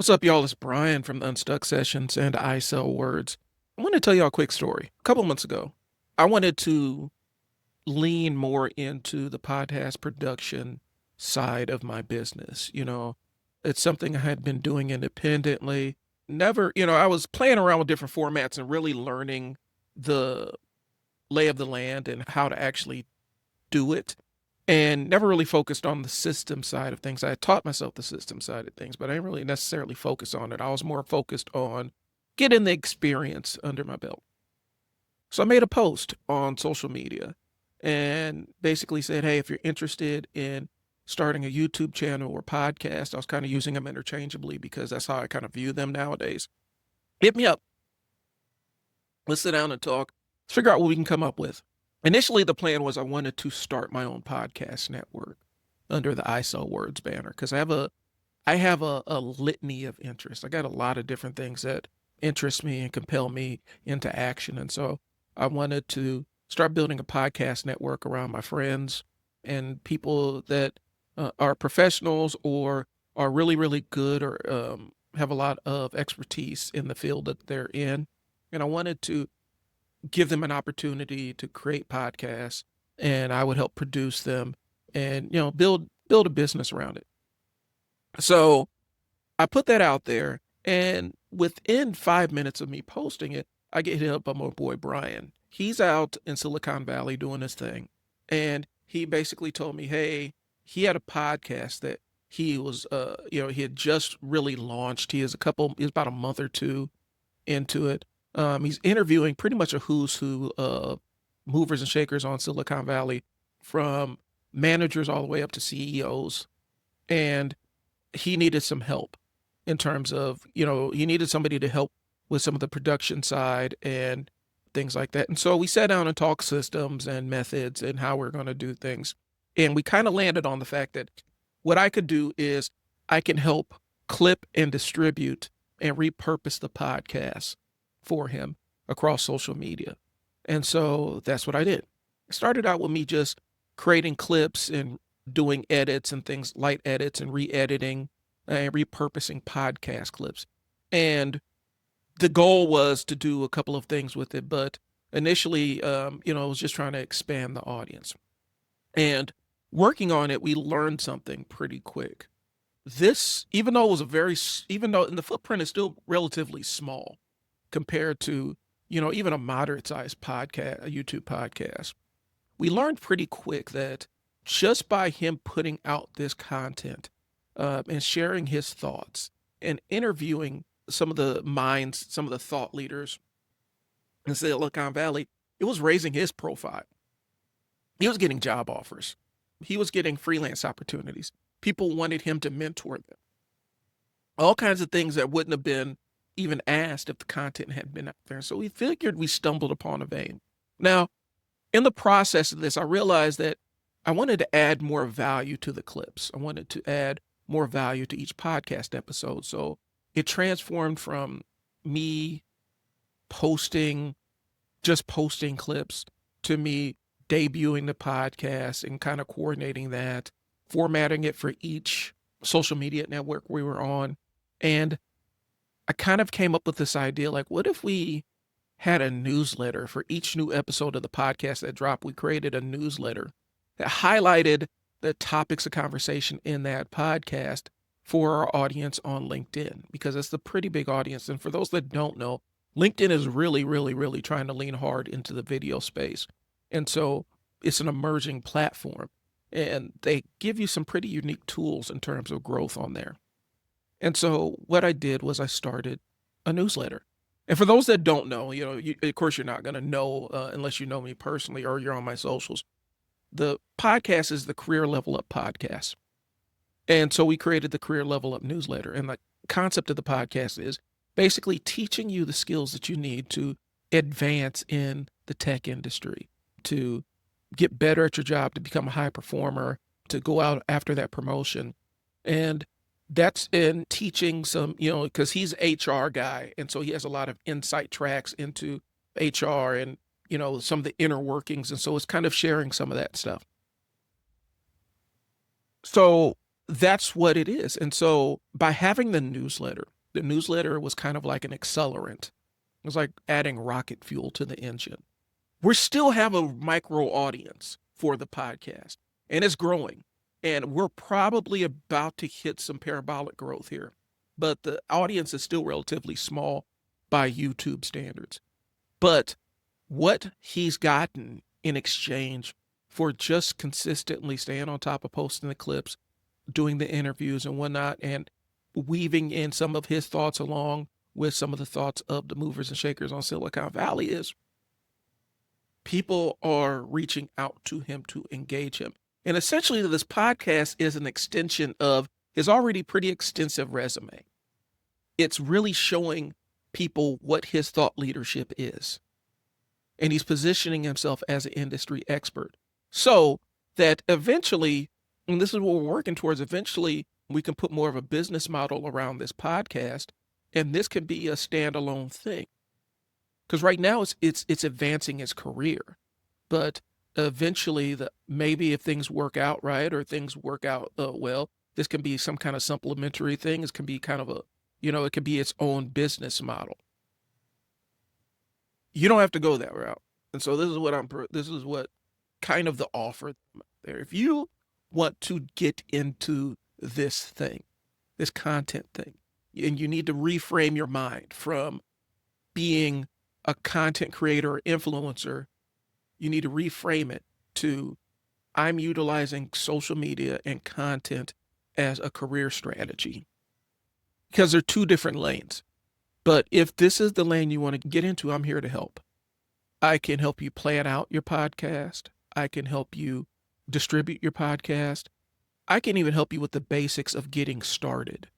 What's up, y'all? It's Brian from the Unstuck Sessions and I Sell Words. I want to tell y'all a quick story. A couple months ago, I wanted to lean more into the podcast production side of my business. It's something I had been doing independently. Never, I was playing around with different formats and really learning the lay of the land and how to actually do it, and never really focused on the system side of things. I had taught myself the system side of things, but I didn't really necessarily focus on it. I was more focused on getting the experience under my belt. So I made a post on social media and basically said, hey, if you're interested in starting a YouTube channel or podcast, I was kind of using them interchangeably because that's how I kind of view them nowadays. Hit me up. Let's sit down and talk. Let's figure out what we can come up with. Initially, the plan was I wanted to start my own podcast network under the I Sell Words banner because I have a litany of interests. I got a lot of different things that interest me and compel me into action. And so I wanted to start building a podcast network around my friends and people that are professionals or are really, really good or have a lot of expertise in the field that they're in. And I wanted to give them an opportunity to create podcasts, and I would help produce them and build a business around it. So I put that out there, and within 5 minutes of me posting it, I get hit up by my boy Brian. He's out in Silicon Valley doing his thing, and he basically told me, hey, he had a podcast that he was he had just really launched. He's about a month or two into it. He's interviewing pretty much a who's who of movers and shakers on Silicon Valley, from managers all the way up to CEOs. And he needed some help in terms of, he needed somebody to help with some of the production side and things like that. And so we sat down and talked systems and methods and how we're going to do things. And we kind of landed on the fact that what I could do is I can help clip and distribute and repurpose the podcast for him across social media. And so that's what I did. It started out with me just creating clips and doing edits and things, light edits and re-editing and repurposing podcast clips. And the goal was to do a couple of things with it, but initially, I was just trying to expand the audience. And working on it, we learned something pretty quick. This, even though and the footprint is still relatively small compared to, even a moderate sized podcast, a YouTube podcast, we learned pretty quick that just by him putting out this content and sharing his thoughts and interviewing some of the minds, some of the thought leaders in Silicon Valley, it was raising his profile. He was getting job offers. He was getting freelance opportunities. People wanted him to mentor them. All kinds of things that wouldn't have been even asked if the content had been out there. So we figured we stumbled upon a vein. Now, in the process of this, I realized that I wanted to add more value to the clips. I wanted to add more value to each podcast episode. So it transformed from me just posting clips, to me debuting the podcast and kind of coordinating that, formatting it for each social media network we were on. And I kind of came up with this idea, like, what if we had a newsletter for each new episode of the podcast that dropped? We created a newsletter that highlighted the topics of conversation in that podcast for our audience on LinkedIn, because it's a pretty big audience. And for those that don't know, LinkedIn is really, really, really trying to lean hard into the video space. And so it's an emerging platform, and they give you some pretty unique tools in terms of growth on there. And so what I did was I started a newsletter. And for those that don't know, of course, you're not going to know unless you know me personally or you're on my socials. The podcast is the Career Level Up podcast. And so we created the Career Level Up newsletter. And the concept of the podcast is basically teaching you the skills that you need to advance in the tech industry, to get better at your job, to become a high performer, to go out after that promotion. And that's in teaching some, because he's an HR guy. And so he has a lot of insight tracks into HR and, some of the inner workings. And so it's kind of sharing some of that stuff. So that's what it is. And so by having the newsletter, The newsletter was kind of like an accelerant. It was like adding rocket fuel to the engine. We still have a micro audience for the podcast, and it's growing. And we're probably about to hit some parabolic growth here. But the audience is still relatively small by YouTube standards. But what he's gotten in exchange for just consistently staying on top of posting the clips, doing the interviews and whatnot, and weaving in some of his thoughts along with some of the thoughts of the movers and shakers on Silicon Valley is people are reaching out to him to engage him. And essentially, this podcast is an extension of his already pretty extensive resume. It's really showing people what his thought leadership is. And he's positioning himself as an industry expert so that eventually, and this is what we're working towards, eventually we can put more of a business model around this podcast, and this can be a standalone thing. Because right now it's advancing his career, but eventually, maybe if things work out right or things work out well, this can be some kind of supplementary thing. This can be kind of it can be its own business model. You don't have to go that route, and so this is what kind of the offer there. If you want to get into this thing, this content thing, and you need to reframe your mind from being a content creator or influencer, you need to reframe it to I'm utilizing social media and content as a career strategy, because they're two different lanes. But if this is the lane you want to get into, I'm here to help. I can help you plan out your podcast. I can help you distribute your podcast. I can even help you with the basics of getting started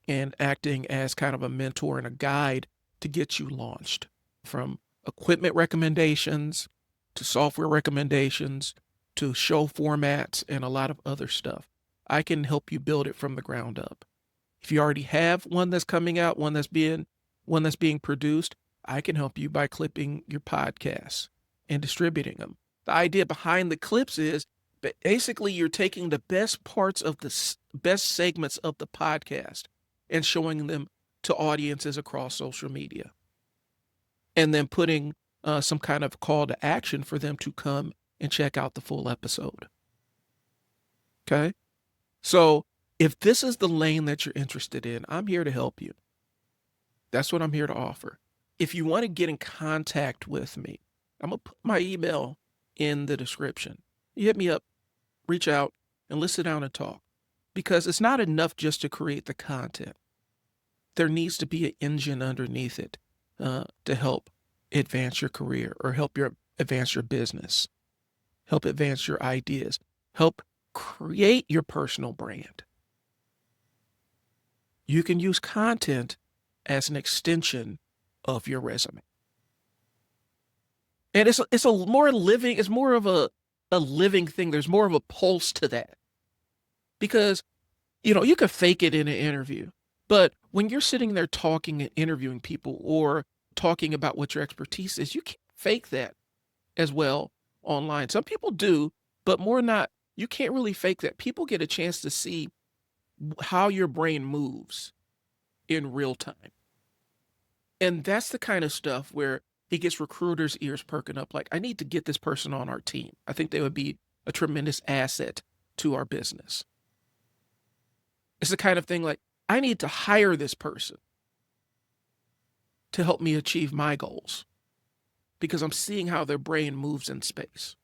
and acting as kind of a mentor and a guide to get you launched, from equipment recommendations to software recommendations to show formats and a lot of other stuff. I can help you build it from the ground up. If you already have one that's coming out, one that's being produced, I can help you by clipping your podcasts and distributing them. The idea behind the clips is basically you're taking the best parts of the best segments of the podcast and showing them to audiences across social media, and then putting some kind of call to action for them to come and check out the full episode. Okay? So if this is the lane that you're interested in, I'm here to help you. That's what I'm here to offer. If you want to get in contact with me, I'm going to put my email in the description. You hit me up, reach out, and let's sit down and talk. Because it's not enough just to create the content. There needs to be an engine underneath it to help advance your career or advance your business, help advance your ideas, help create your personal brand. You can use content as an extension of your resume. And it's more of a living thing. There's more of a pulse to that. Because, you could fake it in an interview, but when you're sitting there talking and interviewing people or talking about what your expertise is, you can't fake that as well online. Some people do, but more not. You can't really fake that. People get a chance to see how your brain moves in real time. And that's the kind of stuff where it gets recruiters' ears perking up. Like, I need to get this person on our team. I think they would be a tremendous asset to our business. It's the kind of thing like, I need to hire this person to help me achieve my goals because I'm seeing how their brain moves in space.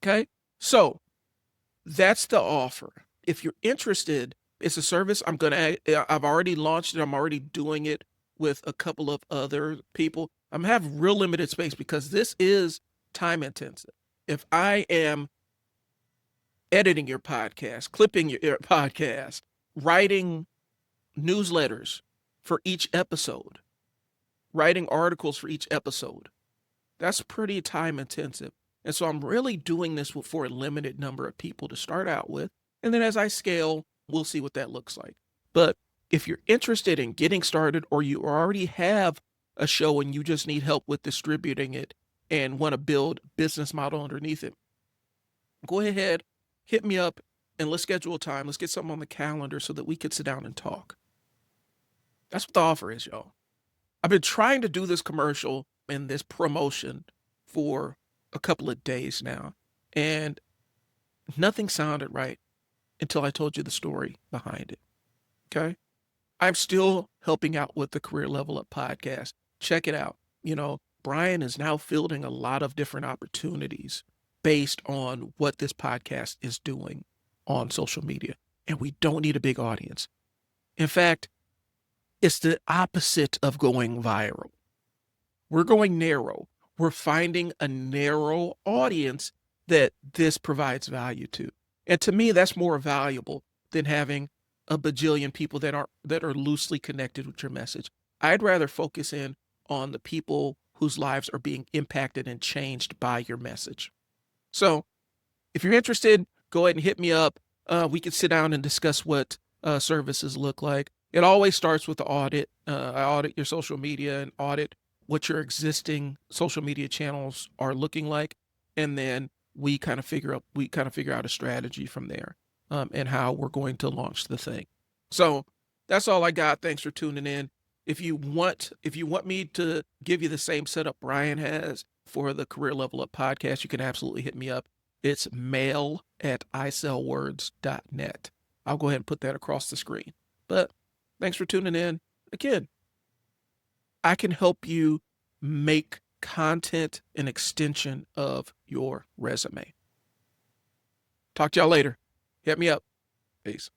Okay? So that's the offer. If you're interested, it's a service I've already launched it. I'm already doing it with a couple of other people. I'm gonna have real limited space because this is time intensive. If I am editing your podcast, clipping your podcast, writing newsletters for each episode, writing articles for each episode, that's pretty time intensive. And so I'm really doing this for a limited number of people to start out with. And then as I scale, we'll see what that looks like. But if you're interested in getting started, or you already have a show and you just need help with distributing it and want to build a business model underneath it, go ahead, hit me up, and let's schedule a time. Let's get something on the calendar so that we could sit down and talk. That's what the offer is, y'all. I've been trying to do this commercial and this promotion for a couple of days now, and nothing sounded right until I told you the story behind it. Okay. I'm still helping out with the Career Level Up podcast. Check it out. Brian is now fielding a lot of different opportunities based on what this podcast is doing on social media. And we don't need a big audience. In fact, it's the opposite of going viral. We're going narrow. We're finding a narrow audience that this provides value to. And to me, that's more valuable than having a bajillion people that are loosely connected with your message. I'd rather focus in on the people whose lives are being impacted and changed by your message. So if you're interested, go ahead and hit me up. We can sit down and discuss what services look like. It always starts with the audit. I audit your social media and audit what your existing social media channels are looking like, and then we kind of figure out a strategy from there, and how we're going to launch the thing. So that's all I got. Thanks for tuning in. If you want me to give you the same setup Brian has for the Career Level Up podcast, you can absolutely hit me up. It's mail@isellwords.net. I'll go ahead and put that across the screen. But thanks for tuning in. Again, I can help you make content an extension of your resume. Talk to y'all later. Hit me up. Peace.